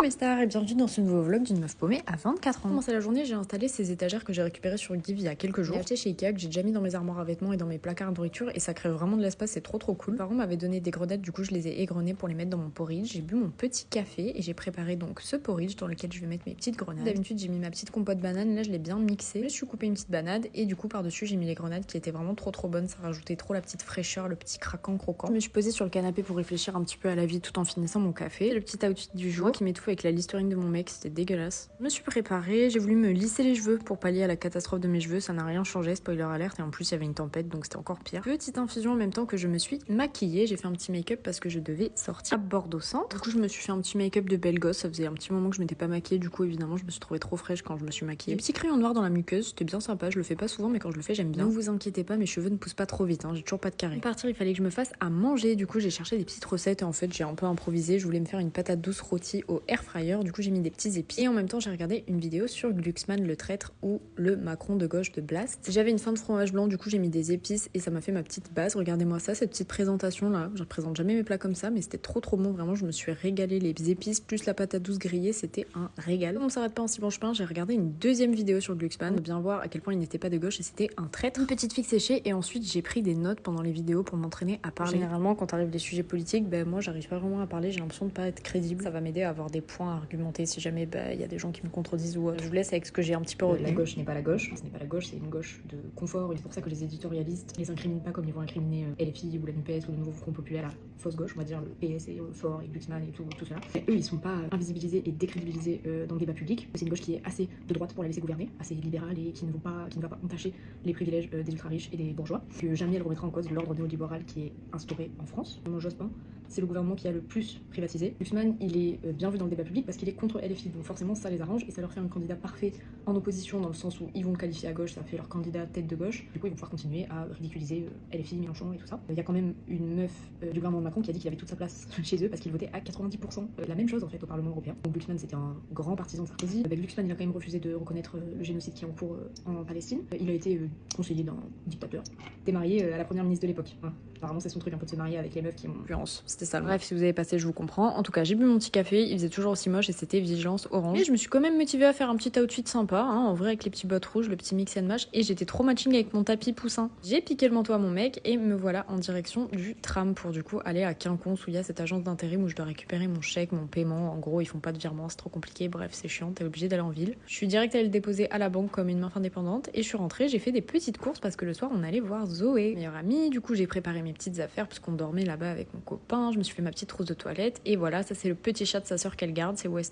mes stars et bienvenue dans ce nouveau vlog d'une meuf paumée à 24 ans. Pour commencer la journée, j'ai installé ces étagères que j'ai récupérées sur Give il y a quelques jours. J'ai acheté chez Ikea que j'ai déjà mis dans mes armoires à vêtements et dans mes placards de nourriture et ça crée vraiment de l'espace, c'est trop cool. Mes parents m'avaient donné des grenades, du coup je les ai égrenées pour les mettre dans mon porridge. J'ai bu mon petit café et j'ai préparé donc ce porridge dans lequel je vais mettre mes petites grenades. D'habitude j'ai mis ma petite compote banane, là je l'ai bien mixée. Je suis coupé une petite banane et du coup par-dessus j'ai mis les grenades qui étaient vraiment trop bonnes, ça rajoutait trop la petite fraîcheur, le petit craquant croquant. Je me suis posée sur le canapé pour réfléchir un petit peu à la vie tout en finissant mon café. Le petit outfit du jour qui m'étouffe avec la Listerine de mon mec, c'était dégueulasse. Je me suis préparée, j'ai voulu me lisser les cheveux pour pallier à la catastrophe de mes cheveux, ça n'a rien changé, spoiler alerte, et en plus il y avait une tempête donc c'était encore pire. Petite infusion en même temps que je me suis maquillée, j'ai fait un petit make-up parce que je devais sortir à Bordeaux Centre. Du coup je me suis fait un petit make-up de belle gosse, ça faisait un petit moment que je m'étais pas maquillée, du coup évidemment je me suis trouvée trop fraîche quand je me suis maquillée. Des petits crayons noirs dans la muqueuse, c'était bien sympa, je le fais pas souvent mais quand je le fais j'aime bien. Ne vous inquiétez pas, mes cheveux ne poussent pas trop vite, j'ai toujours pas de carré. Pour partir il fallait que je me fasse à manger, du coup j'ai cherché des petites recettes et en fait j'ai un peu improvisé, je voulais me faire une patate douce rôtie au air fryer, du coup j'ai mis des petits épices et en même temps j'ai regardé une vidéo sur Glucksmann le traître ou le Macron de gauche de Blast. J'avais une faim de fromage blanc, du coup j'ai mis des épices et ça m'a fait ma petite base. Regardez-moi ça, cette petite présentation là, je représente jamais mes plats comme ça mais c'était trop bon, vraiment je me suis régalée. Les épices plus la patate douce grillée, c'était un régal. On s'arrête pas en si bon chemin, j'ai regardé une deuxième vidéo sur Glucksmann, bien voir à quel point il n'était pas de gauche et c'était un traître. Une petite figue séchée et ensuite j'ai pris des notes pendant les vidéos pour m'entraîner à parler. Généralement quand arrivent les sujets politiques, moi j'arrive pas vraiment à parler, j'ai l'impression de pas être crédible. Ça va m'aider à avoir des points à argumenter si jamais il y a des gens qui me contredisent ou autre. Je vous laisse avec ce que j'ai un petit peu retenu. La gauche n'est pas la gauche, ce n'est pas la gauche, c'est une gauche de confort et c'est pour ça que les éditorialistes les incriminent pas comme ils vont incriminer LFI ou la NUPES ou le nouveau Front Populaire, la fausse gauche, on va dire le PS et Fort et Glucksmann et tout cela. Mais eux ils sont pas invisibilisés et décrédibilisés dans le débat public. C'est une gauche qui est assez de droite pour la laisser gouverner, assez libérale et qui ne va pas entacher les privilèges des ultra riches et des bourgeois. Que jamais elle remettra en cause l'ordre néolibéral qui est instauré en France. Mon Jospin, c'est le gouvernement qui a le plus privatisé. Glucksmann, il est bien vu dans le débat public parce qu'il est contre LFI, donc forcément ça les arrange et ça leur fait un candidat parfait en opposition dans le sens où ils vont le qualifier à gauche, ça fait leur candidat tête de gauche. Du coup ils vont pouvoir continuer à ridiculiser LFI, Mélenchon et tout ça. Il y a quand même une meuf du gouvernement de Macron qui a dit qu'il avait toute sa place chez eux parce qu'il votait à 90% la même chose en fait au Parlement européen. Donc Glucksmann c'était un grand partisan de Sarkozy. Glucksmann il a quand même refusé de reconnaître le génocide qui est en cours en Palestine. Il a été conseiller d'un dictateur. T'es marié à la première ministre de l'époque. Apparemment c'est son truc un peu de se marier avec les meufs qui ont influence. C'était ça. Bref, si vous avez passé je vous comprends. En tout cas j'ai bu mon petit café, il faisait toujours aussi moche et c'était Vigilance Orange. Et je me suis quand même motivée à faire un petit outfit sympa, en vrai avec les petits bottes rouges, le petit mix and match et j'étais trop matching avec mon tapis poussin. J'ai piqué le manteau à mon mec et me voilà en direction du tram pour du coup aller à Quinconce où il y a cette agence d'intérim où je dois récupérer mon chèque, mon paiement. En gros ils font pas de virement, c'est trop compliqué, bref c'est chiant, t'es obligé d'aller en ville. Je suis direct allée le déposer à la banque comme une meuf indépendante et je suis rentrée, j'ai fait des petites courses parce que le soir on allait voir Zoé, meilleure amie. Du coup j'ai préparé mes petites affaires parce qu'on dormait là-bas avec mon copain, je me suis fait ma petite trousse de toilette et voilà, ça c'est le petit chat de sa sœur qu'elle garde, c'est West.